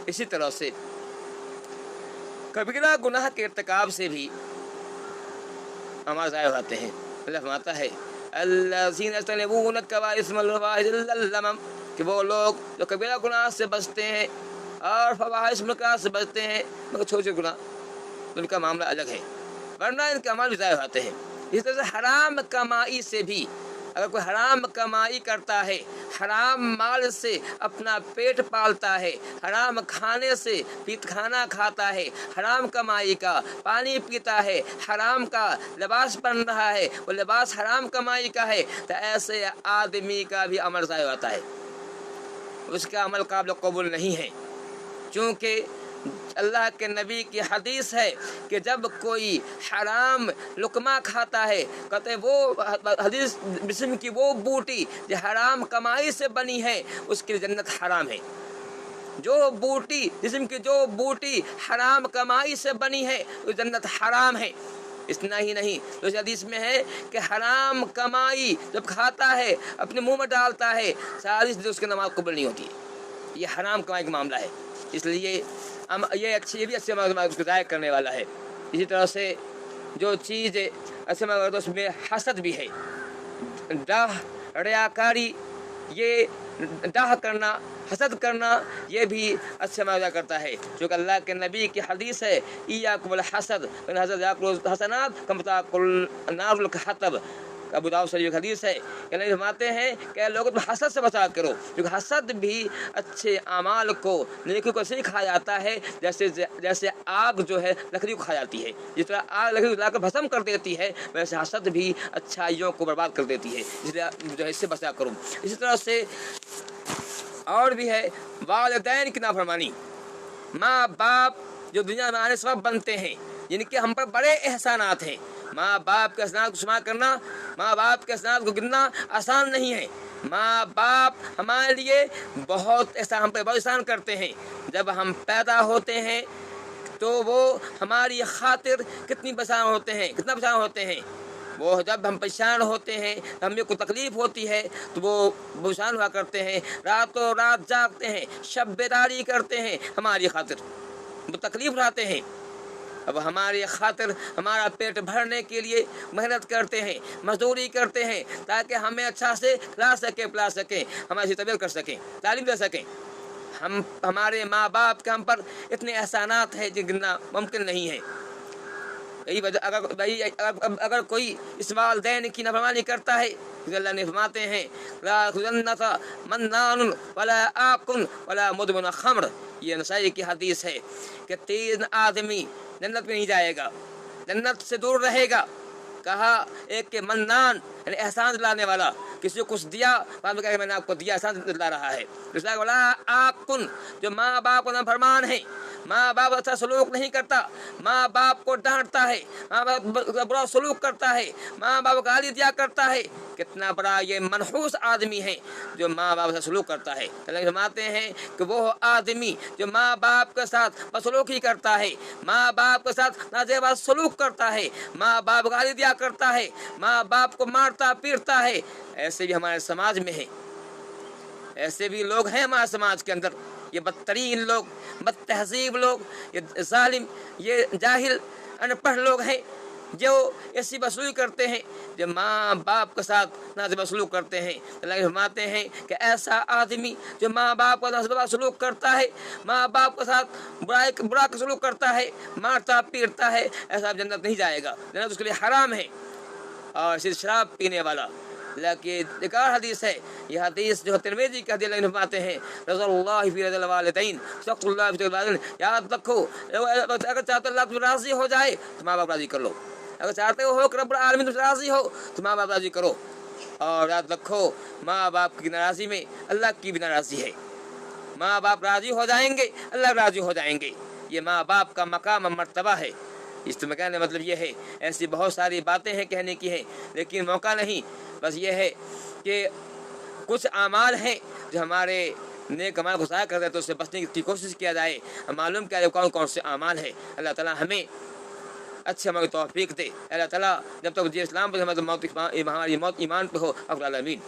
اسی طرح سے کبیرہ گناہ کے ارتکاب سے بھی اعمال ضائع ہوتے ہیں۔ اللہ فرماتا ہے الذین یجتنبون کبائر الاسم والفواحش الا اللمم، کہ وہ لوگ جو کبیرہ گناہ سے بچتے ہیں اور فواحش منکرات سے بچتے ہیں مگر چھوٹے چھوٹے گناہ ان کا معاملہ الگ ہے، ورنہ ان کے اعمال بھی ضائع ہوتے ہیں۔ اس طرح سے حرام کمائی سے بھی، اگر کوئی حرام کمائی کرتا ہے، حرام مال سے اپنا پیٹ پالتا ہے، حرام کھانے سے کھانا کھاتا ہے، حرام کمائی کا پانی پیتا ہے، حرام کا لباس پہن رہا ہے، وہ لباس حرام کمائی کا ہے، تو ایسے آدمی کا بھی عمل ضائع ہوتا ہے، اس کا عمل قابل قبول نہیں ہے۔ چونکہ اللہ کے نبی کی حدیث ہے کہ جب کوئی حرام لقمہ کھاتا ہے، کہتے ہیں وہ حدیث جسم کی وہ بوٹی جو حرام کمائی سے بنی ہے اس کی جنت حرام ہے۔ جو بوٹی جسم کی جو بوٹی حرام کمائی سے بنی ہے وہ جنت حرام ہے۔ اتنا ہی نہیں، تو اس حدیث میں ہے کہ حرام کمائی جب کھاتا ہے اپنے منہ میں ڈالتا ہے ساری اس کی نماز قبول نہیں ہوتی۔ یہ حرام کمائی کا معاملہ ہے، اس لیے یہ بھی اچھے اس کو ضائع کرنے والا ہے۔ اسی طرح سے جو چیز اچھے اس میں حسد بھی ہے، ڈاہ ریاکاری، یہ ڈاہ کرنا، حسد کرنا، یہ بھی اچھے معاوضہ کرتا ہے، چونکہ اللہ کے نبی کی حدیث ہے ایاکم الحسد فإن الحسد یاکل الحسنات کما تاکل النار الحطب۔ ابو داؤد شریف حدیث ہے کہ اللہ فرماتے ہیں کہ لوگوں تم حسد سے بچا کرو، کیونکہ حسد بھی اچھے اعمال کو، نیکی کو ایسے ہی کھا جاتا ہے جیسے آگ جو ہے لکڑی کو کھا جاتی ہے۔ جس طرح آگ لکڑی کو جلا کر بھسم کر دیتی ہے، ویسے حسد بھی اچھائیوں کو برباد کر دیتی ہے، اس لیے جو ہے اس سے بچا کرو۔ اسی طرح سے اور بھی ہے والدین کی نافرمانی، ماں باپ جو دنیا میں آنے سبب بنتے ہیں، جن کے ہم پر بڑے احسانات ہیں، ماں باپ کے احسانات کو شمار کرنا، ماں باپ کے احسانات کو گننا آسان نہیں ہے۔ ماں باپ ہمارے لیے بہت احسان، ہم پہ بہت احسان کرتے ہیں۔ جب ہم پیدا ہوتے ہیں تو وہ ہماری خاطر کتنا پریشان ہوتے ہیں۔ وہ جب ہم پریشان ہوتے ہیں، ہمیں کوئی تکلیف ہوتی ہے تو وہ پریشان ہوا کرتے ہیں، راتوں رات جاگتے ہیں، شب بیداری کرتے ہیں ہماری خاطر، وہ تکلیف اٹھاتے ہیں۔ اب ہماری خاطر ہمارا پیٹ بھرنے کے لیے محنت کرتے ہیں، مزدوری کرتے ہیں، تاکہ ہمیں اچھا سے پلا سکیں، ہماری طبیعت کر سکیں، تعلیم دے سکیں۔ ہمارے ماں باپ کے ہم پر اتنے احسانات ہیں جو گننا ممکن نہیں ہے۔ یہی وجہ اگر کوئی اس والدین کی نافرمانی کرتا ہے، اللہ نے فرماتے ہیں لا خذنک منان ولا آکن ولا مدمن خمر، یہ نسائی کی حدیث ہے کہ 3 آدمی جنت میں نہیں جائے گا، جنت سے دور رہے گا۔ کہا ایک کہ منان یعنی احسان دلانے والا، کسی کو کچھ دیا بعد میں کہا کہ میں نے آپ کو دیا، احسان دلا رہا ہے۔ دوسرا ولا آکن، جو ماں باپ کو نافرمان ہے، ماں باپ اچھا سلوک نہیں کرتا، ماں باپ کو ڈانٹتا ہے، ماں باپ برا سلوک کرتا ہے، ماں باپ کو گالی دیا کرتا ہے، کتنا بڑا یہ منحوس آدمی ہے جو ماں باپ سے سلوک کرتا ہے۔ اللہ فرماتے ہیں کہ وہ آدمی جو ماں باپ کے ساتھ بدسلوکی کرتا ہے، ماں باپ کے ساتھ ناجائز سلوک کرتا ہے، ماں باپ گالی دیا کرتا ہے، ماں باپ کو مارتا پیٹتا ہے، ایسے بھی ہمارے سماج میں ہے، ایسے بھی لوگ ہیں ہمارے سماج کے اندر۔ یہ بدترین لوگ، بد تہذیب لوگ، یہ ظالم، یہ جاہل ان پڑھ لوگ ہیں جو ایسی بسلوک کرتے ہیں، جو ماں باپ کے ساتھ ناجائز سلوک کرتے ہیں۔ اللہ فرماتے ہیں کہ ایسا آدمی جو ماں باپ کا ناجائز سلوک کرتا ہے، ماں باپ کے ساتھ برا سلوک کرتا ہے، مارتا پیٹتا ہے، ایسا جنت نہیں جائے گا، جنت اس کے لیے حرام ہے۔ اور صرف شراب پینے والا، لیکن ایک اور حدیث ہے، یہ حدیث جو ترمذی کی حدیث اللہ فرماتے ہیں رضی اللہ فی رضی الوالدین سخط اللہ فی الوالدین، یاد رکھو اگر چاہتے اللہ تم راضی ہو جائے تو ماں باپ راضی کر لو، اگر چاہتے ہو کہ رب العالمین تم راضی ہو تو ماں باپ راضی کرو، اور یاد رکھو ماں باپ کی ناراضی میں اللہ کی بھی ناراضی ہے۔ ماں باپ راضی ہو جائیں گے اللہ راضی ہو جائیں گے، یہ ماں باپ کا مقام اور مرتبہ ہے۔ اس میں کہنے مطلب یہ ہے، ایسی بہت ساری باتیں ہیں کہنے کی ہیں لیکن موقع نہیں، بس یہ ہے کہ کچھ اعمال ہیں جو ہمارے نیک اعمال کو ضائع کرتے ہیں تو اس سے بچنے کی کوشش کیا جائے، معلوم کیا جائے کون کون سے اعمال ہیں۔ اللہ تعالیٰ ہمیں اچھے ہماری توفیق دے۔ اللہ تعالیٰ جب تک جی اسلام پر ہماری موت ایمان پہ ہو، اب العالمین۔